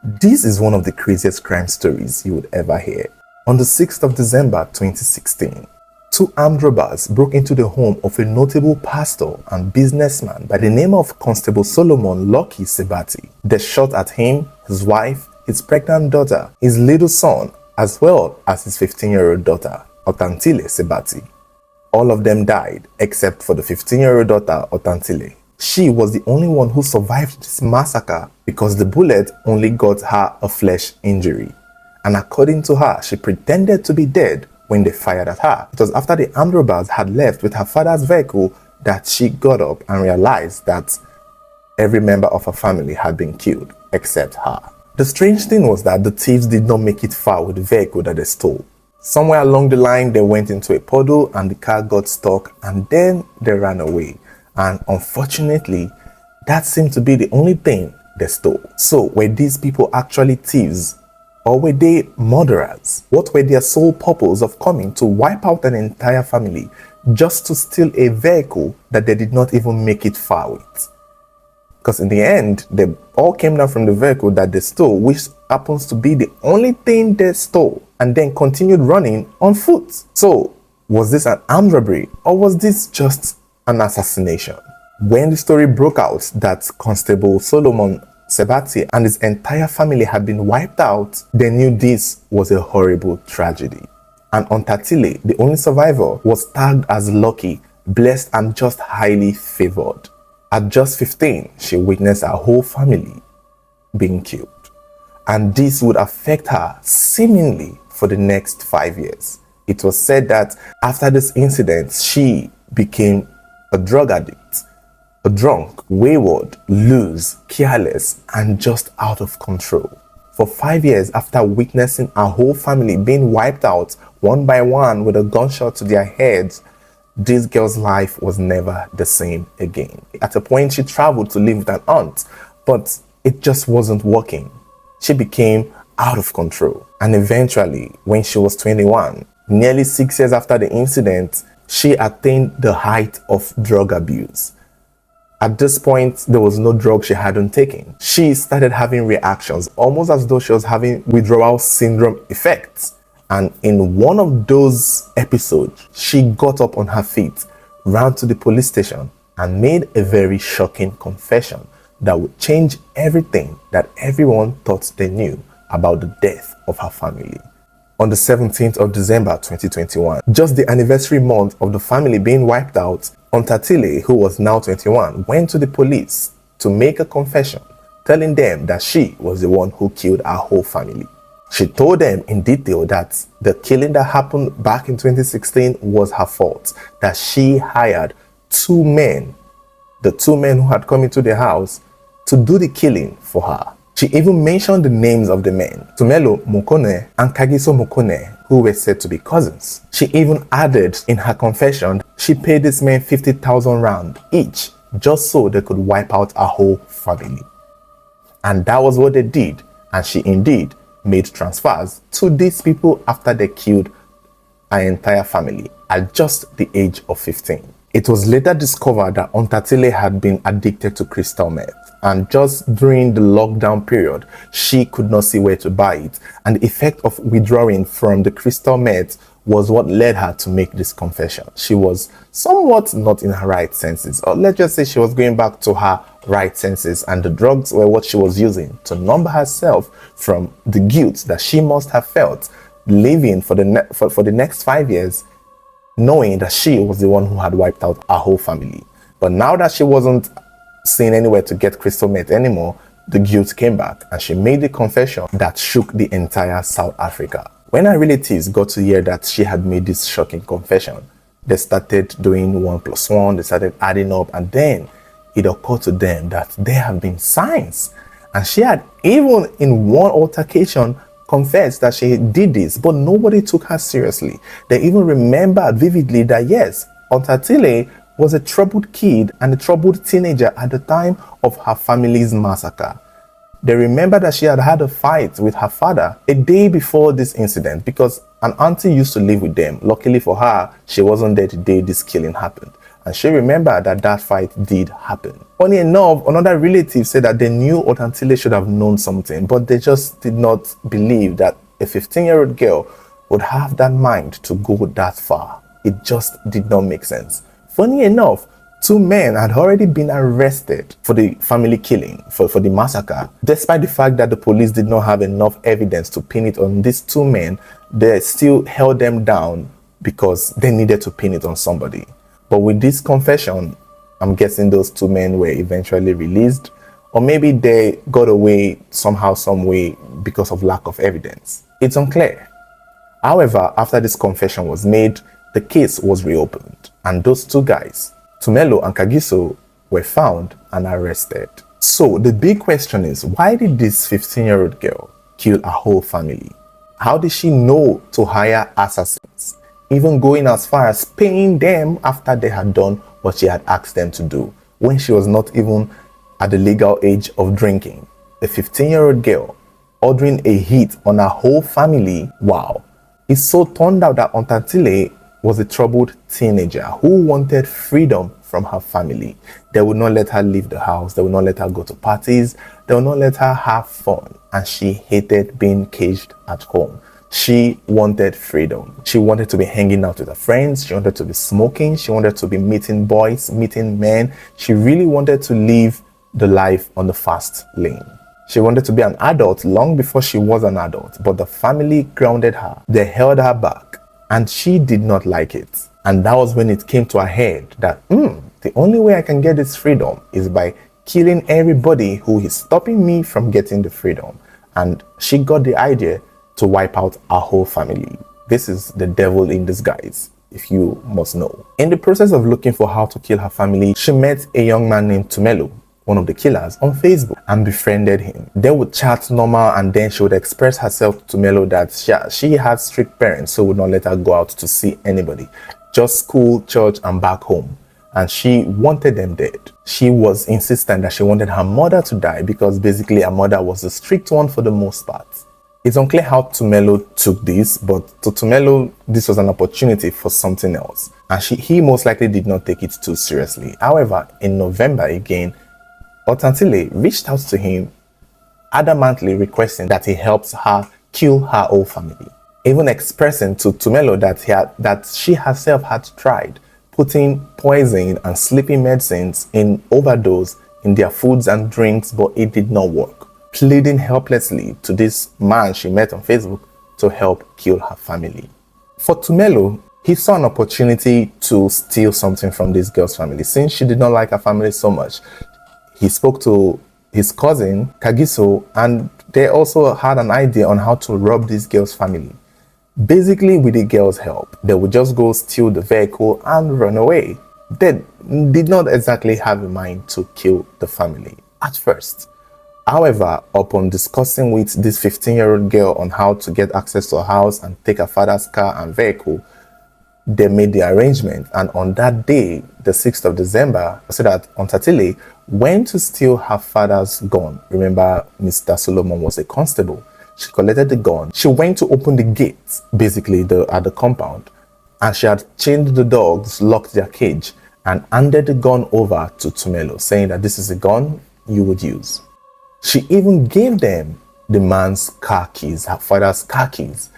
This is one of the craziest crime stories you would ever hear. On the 6th of December 2016, two armed robbers broke into the home of a notable pastor and businessman by the name of Constable Solomon Lucky Sebati. They shot at him, his wife, his pregnant daughter, his little son, as well as his 15-year-old daughter, Otantile Sebati. All of them died except for the 15-year-old daughter, Otantile. She was the only one who survived this massacre because the bullet only got her a flesh injury. And according to her, she pretended to be dead when they fired at her. It was after the armed robbers had left with her father's vehicle that she got up and realized that every member of her family had been killed except her. The strange thing was that the thieves did not make it far with the vehicle that they stole. Somewhere along the line, they went into a puddle and the car got stuck, and then they ran away. And unfortunately, that seemed to be the only thing they stole. So were these people actually thieves, or were they murderers? What were their sole purpose of coming to wipe out an entire family just to steal a vehicle that they did not even make it far with? Because in the end, they all came down from the vehicle that they stole, which happens to be the only thing they stole, and then continued running on foot. So was this an armed robbery, or was this just an assassination? When the story broke out that Constable Solomon Sebati and his entire family had been wiped out, they knew this was a horrible tragedy. And Ontatile, the only survivor, was tagged as lucky, blessed, and just highly favored. At just 15, she witnessed her whole family being killed. And this would affect her seemingly for the next 5 years. It was said that after this incident, she became a drug addict, a drunk, wayward, loose, careless, and just out of control. For 5 years after witnessing her whole family being wiped out one by one with a gunshot to their heads, this girl's life was never the same again. At a point, she traveled to live with an aunt, but it just wasn't working. She became out of control. And eventually, when she was 21, nearly 6 years after the incident, she attained the height of drug abuse. At this point, there was no drug she hadn't taken. She started having reactions, almost as though she was having withdrawal syndrome effects. And in one of those episodes, she got up on her feet, ran to the police station, and made a very shocking confession that would change everything that everyone thought they knew about the death of her family. On the 17th of December 2021, just the anniversary month of the family being wiped out, Ontatile, who was now 21, went to the police to make a confession, telling them that she was the one who killed her whole family. She told them in detail that the killing that happened back in 2016 was her fault, that she hired two men, the two men who had come into the house, to do the killing for her. She even mentioned the names of the men, Tumelo Mukone and Kagiso Mukone, who were said to be cousins. She even added in her confession she paid these men 50,000 rand each just so they could wipe out her whole family. And that was what they did, and she indeed made transfers to these people after they killed her entire family at just the age of 15. It was later discovered that Ontatile had been addicted to crystal meth, and just during the lockdown period, she could not see where to buy it, and the effect of withdrawing from the crystal meth was what led her to make this confession. She was somewhat not in her right senses, or let's just say she was going back to her right senses, and the drugs were what she was using to numb herself from the guilt that she must have felt living for the next 5 years, knowing that she was the one who had wiped out her whole family. But now that she wasn't seen anywhere to get crystal meth anymore, the guilt came back, and she made the confession that shook the entire South Africa. When her relatives got to hear that she had made this shocking confession, they started doing 1 plus 1, they started adding up, and then it occurred to them that there have been signs. And she had even in one altercation confessed that she did this, but nobody took her seriously. They even remembered vividly that yes, Ontatile was a troubled kid and a troubled teenager at the time of her family's massacre. They remember that she had had a fight with her father a day before this incident because an auntie used to live with them. Luckily for her, she wasn't there the day this killing happened. and she remembered that that fight did happen. Funny enough, another relative said that they knew Otantile should have known something, but they just did not believe that a 15-year-old girl would have that mind to go that far. It just did not make sense. Funny enough, 2 men had already been arrested for the family killing, for the massacre. Despite the fact that the police did not have enough evidence to pin it on these 2 men, they still held them down because they needed to pin it on somebody. But with this confession, I'm guessing those 2 men were eventually released, or maybe they got away somehow, some way because of lack of evidence. It's unclear. However, after this confession was made, the case was reopened, and those 2 guys, Tumelo and Kagiso, were found and arrested. So the big question is, why did this 15-year-old girl kill a whole family? How did she know to hire assassins, even going as far as paying them after they had done what she had asked them to do, when she was not even at the legal age of drinking? A 15-year-old girl ordering a hit on a whole family. Wow. It so turned out that Otantile was a troubled teenager who wanted freedom from her family. They would not let her leave the house. They would not let her go to parties. They would not let her have fun. And she hated being caged at home. She wanted freedom. She wanted to be hanging out with her friends. She wanted to be smoking. She wanted to be meeting boys, meeting men. She really wanted to live the life on the fast lane. She wanted to be an adult long before she was an adult, but the family grounded her. They held her back. And she did not like it. And that was when it came to her head that, the only way I can get this freedom is by killing everybody who is stopping me from getting the freedom. And she got the idea to wipe out our whole family. This is the devil in disguise, if you must know. In the process of looking for how to kill her family, she met a young man named Tumelo, one of the killers, on Facebook, and befriended him. They would chat normal, and then she would express herself to Tumelo that she had strict parents, so would not let her go out to see anybody, just school, church, and back home. And she wanted them dead. She was insistent that she wanted her mother to die because basically her mother was a strict one for the most part. It's unclear how Tumelo took this, but to Tumelo, this was an opportunity for something else, and he most likely did not take it too seriously. However, in November again, Otantile reached out to him, adamantly requesting that he helps her kill her whole family, even expressing to Tumelo that she herself had tried putting poison and sleeping medicines in overdose in their foods and drinks, but it did not work, pleading helplessly to this man she met on Facebook to help kill her family. For Tumelo, he saw an opportunity to steal something from this girl's family. Since she did not like her family so much, he spoke to his cousin, Kagiso, and they also had an idea on how to rob this girl's family. Basically, with the girl's help, they would just go steal the vehicle and run away. They did not exactly have in mind to kill the family at first. However, upon discussing with this 15-year-old girl on how to get access to a house and take her father's car and vehicle, they made the arrangement, and on that day, the 6th of December, so that Otantile went to steal her father's gun. Remember, Mr. Solomon was a constable. She collected the gun. She went to open the gates, basically at the compound, and she had chained the dogs, locked their cage, and handed the gun over to Tumelo, saying that this is a gun you would use. She even gave them the man's car keys, her father's car keys,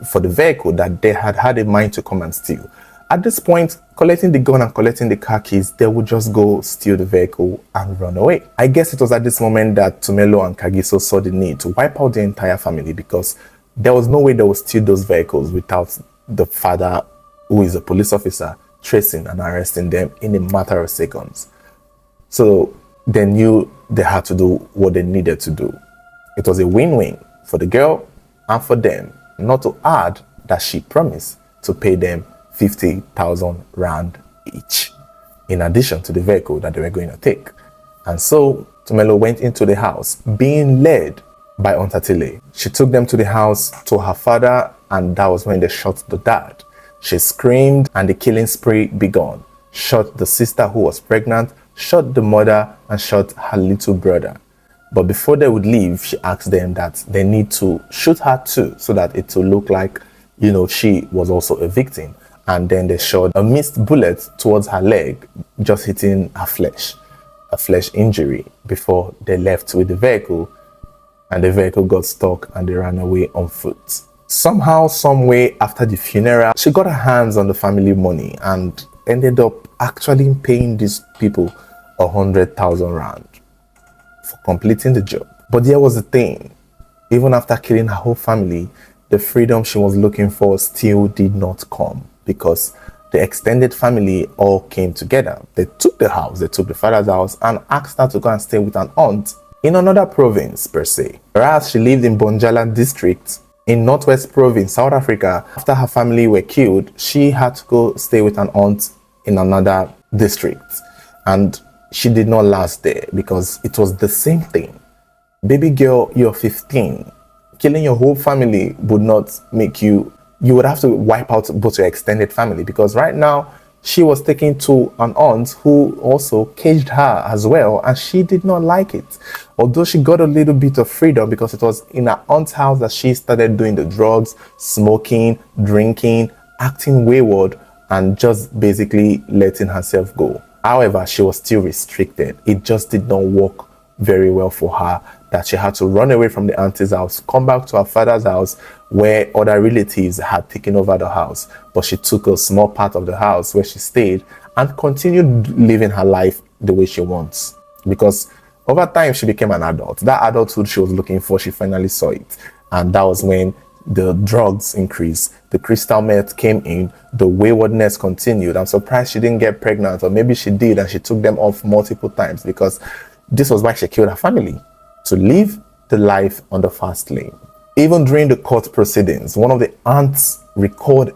for the vehicle that they had in mind to come and steal. At this point, collecting the gun and collecting the car keys, they would just go steal the vehicle and run away. I guess it was at this moment that Tumelo and Kagiso saw the need to wipe out the entire family, because there was no way they would steal those vehicles without the father, who is a police officer, tracing and arresting them in a matter of seconds. So they knew they had to do what they needed to do. It was a win-win for the girl and for them, not to add that she promised to pay them 50,000 rand each, in addition to the vehicle that they were going to take. And so Tumelo went into the house, being led by Otantile. She took them to the house, to her father, and that was when they shot the dad. She screamed and the killing spree began. Shot the sister who was pregnant, shot the mother, and shot her little brother. But before they would leave, she asked them that they need to shoot her too, so that it will look like, she was also a victim. and then they shot a missed bullet towards her leg, just hitting her flesh, a flesh injury, before they left with the vehicle, and the vehicle got stuck and they ran away on foot. Somehow, some way, after the funeral, she got her hands on the family money and ended up actually paying these people 100,000 rand for completing the job. But there was the thing, even after killing her whole family, the freedom she was looking for still did not come, because the extended family all came together. They took the house, they took the father's house, and asked her to go and stay with an aunt in another province per se. Whereas she lived in Bonjala district in Northwest Province, South Africa. After her family were killed, she had to go stay with an aunt in another district. And she did not last there because it was the same thing. Baby girl, you're 15. Killing your whole family would not make you would have to wipe out both your extended family, because right now she was taken to an aunt who also caged her as well, and she did not like it. Although she got a little bit of freedom, because it was in her aunt's house that she started doing the drugs, smoking, drinking, acting wayward, and just basically letting herself go. However, she was still restricted. It just did not work very well for her, that she had to run away from the auntie's house, come back to her father's house where other relatives had taken over the house. But she took a small part of the house where she stayed and continued living her life the way she wants. Because over time, she became an adult. That adulthood she was looking for, she finally saw it. And that was when the drugs increased, the crystal meth came in, the waywardness continued. I'm surprised she didn't get pregnant, or maybe she did and she took them off multiple times, because this was why she killed her family, to live the life on the fast lane. Even during the court proceedings, one of the aunts recorded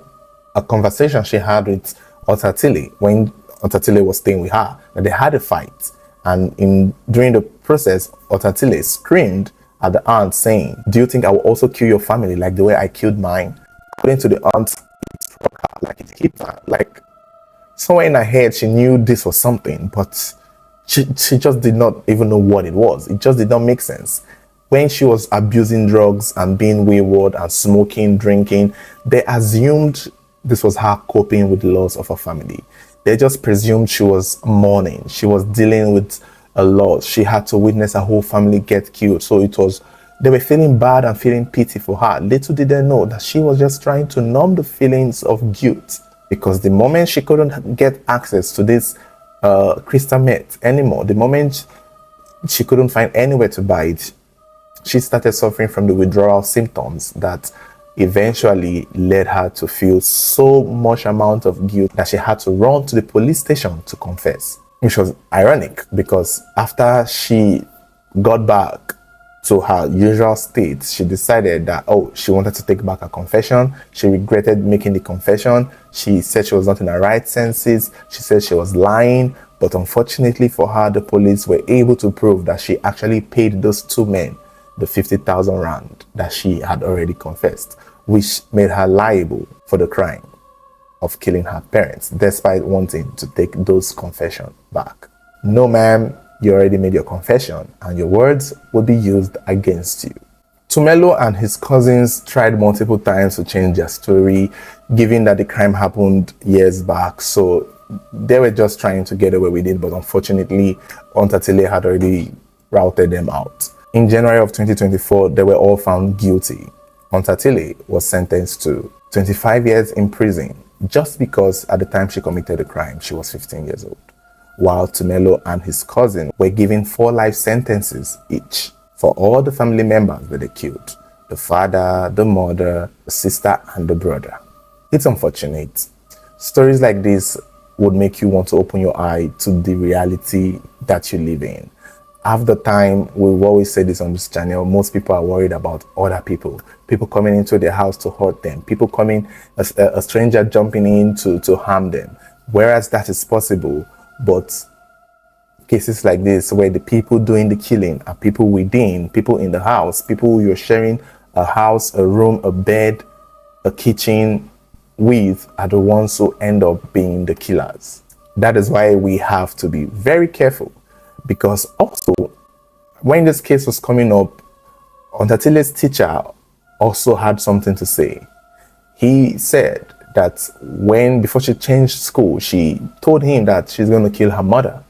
a conversation she had with Otatile when Otatile was staying with her, that they had a fight. And during the process, Otatile screamed at the aunt saying, "Do you think I will also kill your family like the way I killed mine?" According to the aunt, it struck her, like it hit her. Like somewhere in her head, she knew this was something, but she just did not even know what it was. It just did not make sense. When she was abusing drugs and being wayward and smoking, drinking, they assumed this was her coping with the loss of her family. They just presumed she was mourning. She was dealing with a loss. She had to witness her whole family get killed. So they were feeling bad and feeling pity for her. Little did they know that she was just trying to numb the feelings of guilt, because the moment she couldn't get access to this crystal meth anymore, the moment she couldn't find anywhere to buy it, she started suffering from the withdrawal symptoms that eventually led her to feel so much amount of guilt that she had to run to the police station to confess. Which was ironic, because after she got back to her usual state, she decided that, she wanted to take back her confession. She regretted making the confession. She said she was not in her right senses. She said she was lying. But unfortunately for her, the police were able to prove that she actually paid those two men the 50,000 rand that she had already confessed, which made her liable for the crime of killing her parents, despite wanting to take those confessions back. No, ma'am, you already made your confession, and your words will be used against you. Tumelo and his cousins tried multiple times to change their story, given that the crime happened years back, so they were just trying to get away with it, but unfortunately, Ontatile had already routed them out. In January of 2024, they were all found guilty. Ontatile was sentenced to 25 years in prison, just because at the time she committed the crime, she was 15 years old. While Tumelo and his cousin were given 4 life sentences each for all the family members that they killed: the father, the mother, the sister, and the brother. It's unfortunate. Stories like this would make you want to open your eye to the reality that you live in. Half the time, we've always said this on this channel, most people are worried about other people coming into their house to hurt them, people coming, a stranger jumping in to harm them. Whereas that is possible, but cases like this, where the people doing the killing are people within, people in the house, people you're sharing a house, a room, a bed, a kitchen with, are the ones who end up being the killers. That is why we have to be very careful. Because also, when this case was coming up, Ontatile's teacher also had something to say. He said that before she changed school, she told him that she's going to kill her mother.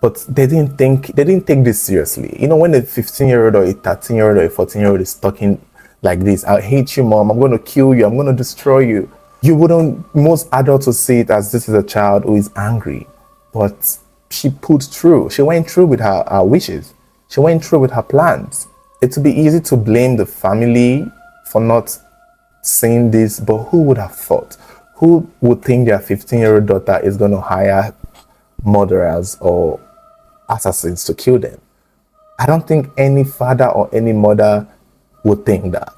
But they didn't take this seriously. You know, when a 15-year-old or a 13-year-old or a 14-year-old is talking like this, I hate you, mom, I'm going to kill you, I'm going to destroy you. Most adults would see it as this is a child who is angry. But she went through with her wishes. She went through with her plans. It would be easy to blame the family for not seeing this, but who would have thought? Who would think their 15-year-old daughter is going to hire murderers or assassins to kill them? I don't think any father or any mother would think that.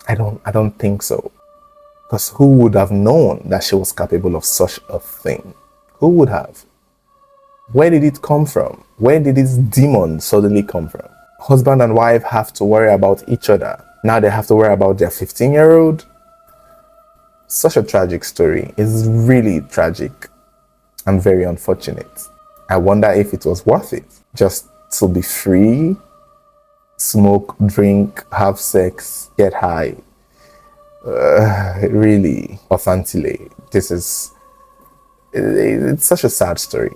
I don't think so. Because who would have known that she was capable of such a thing? Who would have? Where did it come from? Where did this demon suddenly come from? Husband and wife have to worry about each other. Now they have to worry about their 15-year-old. Such a tragic story. It's really tragic and very unfortunate. I wonder if it was worth it just to be free, smoke, drink, have sex, get high. Really, authentically, it's such a sad story.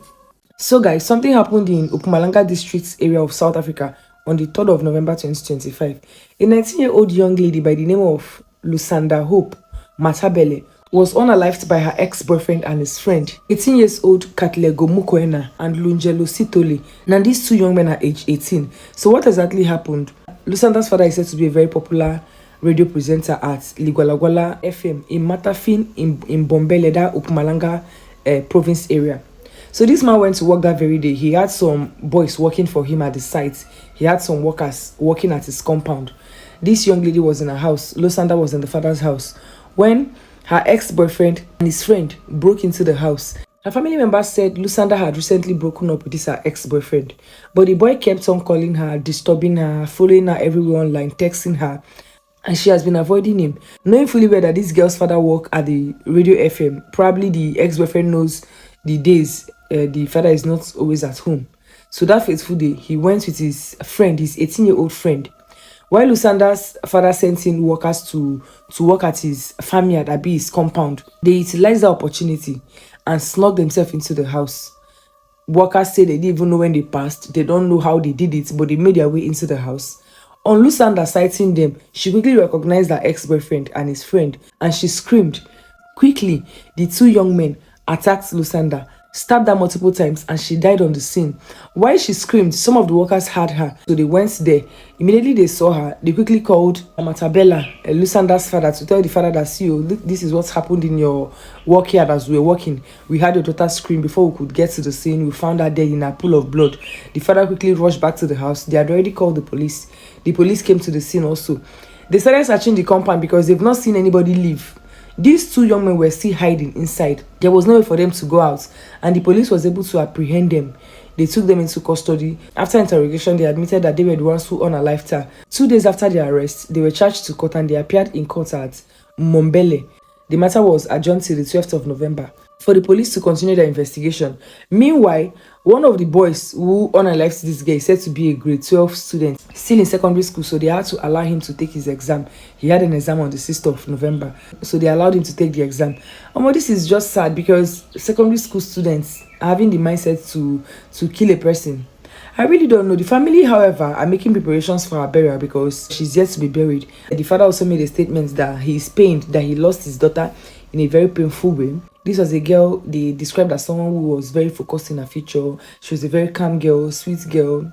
So guys, something happened in Mpumalanga district area of South Africa on the 3rd of November 2025. A 19-year-old young lady by the name of Lusanda Hope Matabele was unalived by her ex-boyfriend and his friend, 18-years-old Katlego Mukwena and Lunjelo Sitole. Now these two young men are age 18. So what exactly happened? Lusanda's father is said to be a very popular radio presenter at Ligwalagwala FM in Matafin in Bombeleda, Mpumalanga province area. So this man went to work that very day. He had some boys working for him at the site. He had some workers working at his compound. This young lady was in her house. Lusanda was in the father's house when her ex-boyfriend and his friend broke into the house. Her family members said Lusanda had recently broken up with her ex-boyfriend, but the boy kept on calling her, disturbing her, following her everywhere online, texting her, and she has been avoiding him. Knowing fully well that this girl's father worked at the radio FM, probably the ex-boyfriend knows the days the father is not always at home. So that fateful day, he went with his friend, his 18-year-old friend. While Lusanda's father sent in workers to work at his farmyard, at his compound, they utilized the opportunity and snuck themselves into the house. Workers say they didn't even know when they passed. They don't know how they did it, but they made their way into the house. On Lusanda sighting them, she quickly recognized her ex-boyfriend and his friend, and she screamed. Quickly, the two young men attacked Lusanda, stabbed her multiple times, and she died on the scene. While she screamed, some of the workers heard her, so they went there. Immediately they saw her, they quickly called Matabela, Lusanda's father, to tell the father that, see, this is what happened in your workyard as we were working. We had your daughter scream. Before we could get to the scene, we found her dead in a pool of blood. The father quickly rushed back to the house. They had already called the police. The police came to the scene also. They started searching the compound because they've not seen anybody leave. These two young men were still hiding inside. There was no way for them to go out, and the police was able to apprehend them. They took them into custody. After interrogation, they admitted that they were the ones who unalived her. 2 days after their arrest, they were charged to court and they appeared in court at Mombele. The matter was adjourned till the 12th of November for the police to continue their investigation. Meanwhile, one of the boys who unalived this guy is said to be a grade 12 student, still in secondary school, so they had to allow him to take his exam. He had an exam on the 6th of November, so they allowed him to take the exam. This is just sad because secondary school students are having the mindset to kill a person. I really don't know. The family, however, are making preparations for her burial because she's yet to be buried. The father also made a statement that he is pained that he lost his daughter in a very painful way. This was a girl they described as someone who was very focused in her future. She was a very calm girl, sweet girl.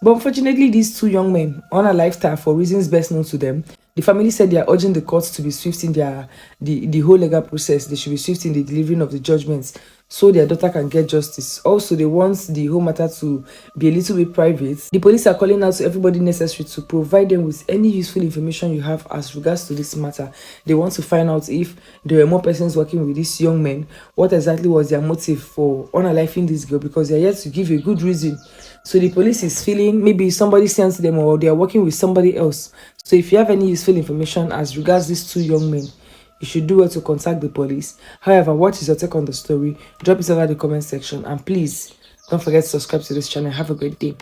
But unfortunately, these two young men, on her lifestyle for reasons best known to them, the family said they are urging the courts to be swift in the whole legal process. They should be swift in the delivering of the judgments so their daughter can get justice. Also, they want the whole matter to be a little bit private. The police are calling out to everybody necessary to provide them with any useful information you have as regards to this matter. They want to find out if there were more persons working with these young men. What exactly was their motive for unaliving this girl, because they are yet to give a good reason. So the police is feeling maybe somebody sent them or they are working with somebody else. So if you have any useful information as regards these two young men, you should do well to contact the police. However, what is your take on the story? Drop it over the comment section, and please don't forget to subscribe to this channel. Have a great day.